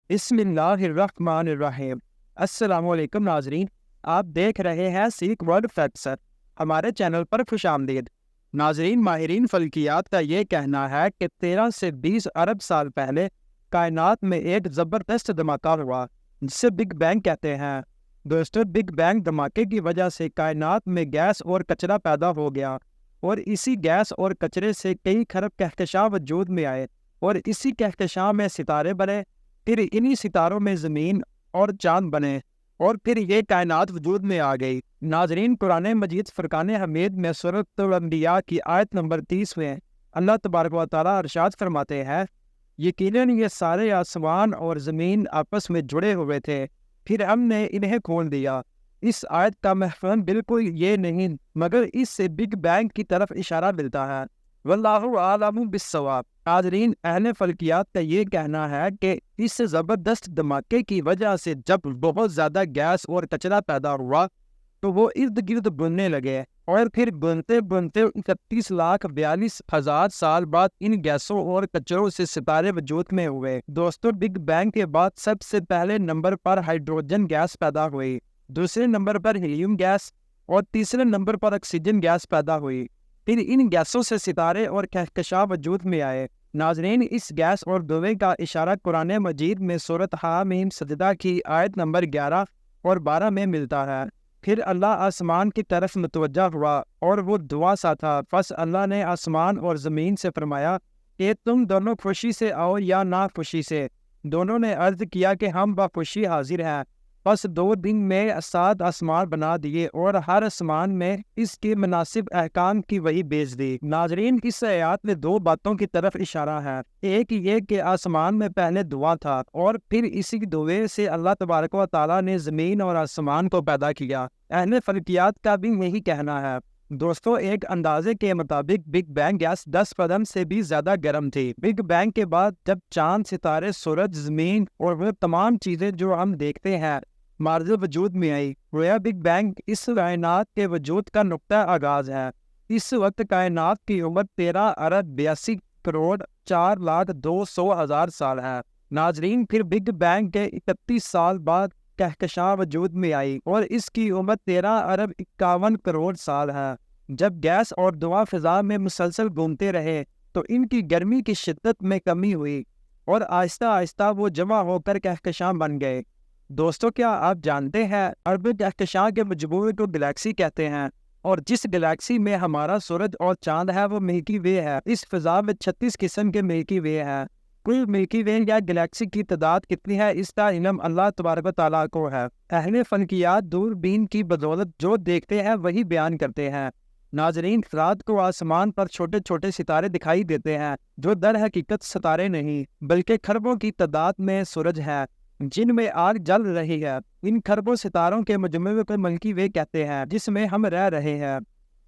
بسم اللہ الرحمن الرحیم۔ السلام علیکم ناظرین، آپ دیکھ رہے ہیں سیک ورلڈ فیکٹس۔ ہمارے چینل پر خوش آمدید ناظرین۔ ماہرین فلکیات کا یہ کہنا ہے کہ 13 سے 20 ارب سال پہلے کائنات میں ایک زبردست دھماکہ ہوا جسے بگ بینگ کہتے ہیں۔ دوستو، بگ بینگ دھماکے کی وجہ سے کائنات میں گیس اور کچرا پیدا ہو گیا، اور اسی گیس اور کچرے سے کئی خرب کہکشاں وجود میں آئے، اور اسی کہکشاں میں ستارے بنے، پھر انہی ستاروں میں زمین اور چاند بنے، اور پھر یہ کائنات وجود میں آ گئی۔ ناظرین، قرآن مجید فرقان حمید میں سورۃ الانبیاء کی آیت نمبر 30 میں اللہ تبارک و تعالیٰ ارشاد فرماتے ہیں، یقیناً یہ سارے آسمان اور زمین آپس میں جڑے ہوئے تھے، پھر ہم نے انہیں کھول دیا۔ اس آیت کا مفہوم بالکل یہ نہیں، مگر اس سے بگ بینگ کی طرف اشارہ ملتا ہے۔ واللہ عالم بالصواب۔ ناظرین، اہل فلکیات کا یہ کہنا ہے کہ اس زبردست دھماکے کی وجہ سے جب بہت زیادہ گیس اور کچرا پیدا ہوا تو وہ ارد گرد بننے لگے، اور پھر بنتے بنتے 31,42,000 سال بعد ان گیسوں اور کچروں سے ستارے وجود میں ہوئے۔ دوستو، بگ بینگ کے بعد سب سے پہلے نمبر پر ہائیڈروجن گیس پیدا ہوئی، دوسرے نمبر پر ہیلیم گیس، اور تیسرے نمبر پر آکسیجن گیس پیدا ہوئی۔ پھر ان گیسوں سے ستارے اور کہکشاں وجود میں آئے۔ ناظرین، اس گیس اور دھوئیں کا اشارہ قرآن مجید میں سورۃ حامیم سجدہ کی آیت نمبر 11 اور 12 میں ملتا ہے۔ پھر اللہ آسمان کی طرف متوجہ ہوا اور وہ دعا سا تھا، پس اللہ نے آسمان اور زمین سے فرمایا کہ تم دونوں خوشی سے آؤ یا نا خوشی سے۔ دونوں نے عرض کیا کہ ہم بخوشی حاضر ہیں۔ پس 2 دن میں 7 آسمان بنا دیے اور ہر آسمان میں اس کے مناسب احکام کی وحی بھیج دی۔ ناظرین، اس آیات میں 2 باتوں کی طرف اشارہ ہے۔ ایک یہ کہ آسمان میں پہلے دعا تھا، اور پھر اسی دعے سے اللہ تبارک و تعالیٰ نے زمین اور آسمان کو پیدا کیا۔ اہل فلکیات کا بھی یہی کہنا ہے۔ دوستو، ایک اندازے کے مطابق بگ بینگ گیس 10 قدم سے بھی زیادہ گرم تھی۔ بگ بینگ کے بعد جب چاند، ستارے، سورج، زمین اور وہ تمام چیزیں جو ہم دیکھتے ہیں مارز وجود میں آئی، گویا بگ بینگ اس کائنات کے وجود کا نقطہ آغاز ہے۔ اس وقت کائنات کی عمر 13 ارب 82 کروڑ 4,02,000 سال ہے۔ ناظرین، پھر بگ بینگ کے 31 سال بعد کہکشاں وجود میں آئی، اور اس کی عمر 13 ارب 51 کروڑ سال ہے۔ جب گیس اور دھواں فضا میں مسلسل گھومتے رہے تو ان کی گرمی کی شدت میں کمی ہوئی، اور آہستہ آہستہ وہ جمع ہو کر کہکشاں بن گئے۔ دوستو، کیا آپ جانتے ہیں ارب کہکشاں کے مجموعے کو گلیکسی کہتے ہیں، اور جس گلیکسی میں ہمارا سورج اور چاند ہے وہ ملکی وے ہے۔ اس فضا میں 36 قسم کے ملکی وے ہیں۔ کل ملکی وے یا گلیکسی کی تعداد کتنی ہے اس کا علم اللہ تبارک و تعالیٰ کو ہے۔ اہل فلکیات دوربین کی بدولت جو دیکھتے ہیں وہی بیان کرتے ہیں۔ ناظرین، رات کو آسمان پر چھوٹے چھوٹے ستارے دکھائی دیتے ہیں جو در حقیقت ستارے نہیں بلکہ کھربوں کی تعداد میں سورج ہے جن میں آگ جل رہی ہے۔ ان کھربوں ستاروں کے مجموعے کو ملکی وے کہتے ہیں جس میں ہم رہ رہے ہیں۔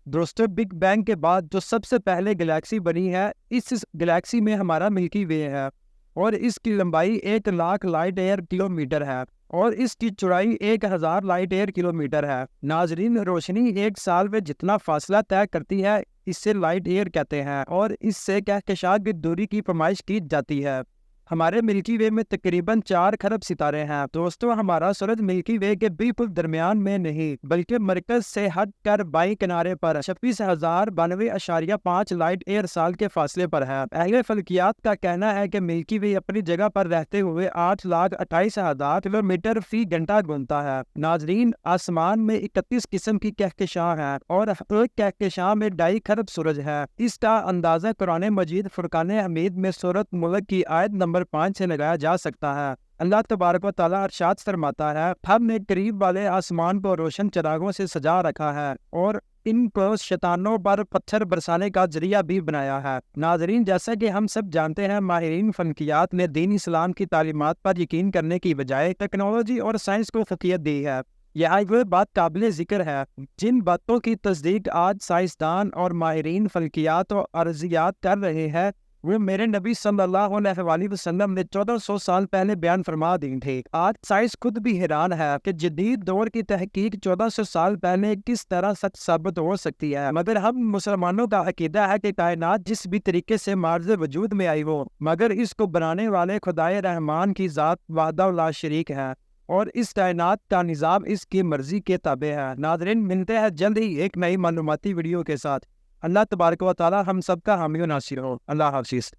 دوستو، بگ بینگ کے بعد جو سب سے پہلے گلیکسی بنی ہے، اس گلیکسی میں ہمارا ملکی وے ہے، اور اس کی لمبائی 1,00,000 لائٹ ایئر کلومیٹر ہے، اور اس کی چوڑائی 1,000 لائٹ ایئر کلومیٹر ہے۔ ناظرین، روشنی 1 سال میں جتنا فاصلہ طے کرتی ہے اسے لائٹ ایئر کہتے ہیں، اور اس سے کہکشاں کی دوری کی پیمائش کی جاتی ہے۔ ہمارے ملکی وے میں تقریباً 4 خرب ستارے ہیں۔ دوستو، ہمارا سورج ملکی وے کے بالکل درمیان میں نہیں بلکہ مرکز سے ہٹ کر بائیں کنارے پر 26,092.5 لائٹ ایئر سال کے فاصلے پر ہے۔ اہل فلکیات کا کہنا ہے کہ ملکی وے اپنی جگہ پر رہتے ہوئے 8,28,000 کلومیٹر فی گھنٹہ گھومتا ہے۔ ناظرین، آسمان میں 31 قسم کی کہکشاں ہیں، اور ایک کہکشاں میں 2.5 خرب سورج ہے۔ اس کا اندازہ قرآن مجید فرقان حمید میں سورۃ ملک کی آیت نمبر 5 سے لگایا جا سکتا ہے۔ اللہ تبارک و تعالیٰ ارشاد فرماتا ہے، ہم نے قریب والے آسمان کو روشن چراغوں سے سجا رکھا ہے، اور ان کو شیطانوں پر پتھر برسانے کا ذریعہ بھی بنایا ہے۔ ناظرین، جیسا کہ ہم سب جانتے ہیں، ماہرین فلکیات نے دین اسلام کی تعلیمات پر یقین کرنے کی بجائے ٹیکنالوجی اور سائنس کو فوقیت دی ہے۔ یہ بات قابل ذکر ہے۔ جن باتوں کی تصدیق آج سائنسدان اور ماہرین فلکیات و ارضیات کر رہے ہیں وہ میرے نبی صلی اللہ علیہ وآلہ وسلم نے 1400 سال پہلے بیان فرما دی تھی۔ آج سائنس خود بھی حیران ہے کہ جدید دور کی تحقیق 1400 سال پہلے کس طرح سچ ثابت ہو سکتی ہے، مگر ہم مسلمانوں کا عقیدہ ہے کہ کائنات جس بھی طریقے سے معرض وجود میں آئی ہو، مگر اس کو بنانے والے خدائے رحمان کی ذات وحدہ لا شریک ہے، اور اس کائنات کا نظام اس کی مرضی کے تابع ہے۔ ناظرین، ملتے ہیں جلد ہی ایک نئی معلوماتی ویڈیو کے ساتھ۔ اللہ تبارک و تعالی ہم سب کا حامی و ناصر ہو۔ اللہ حافظ۔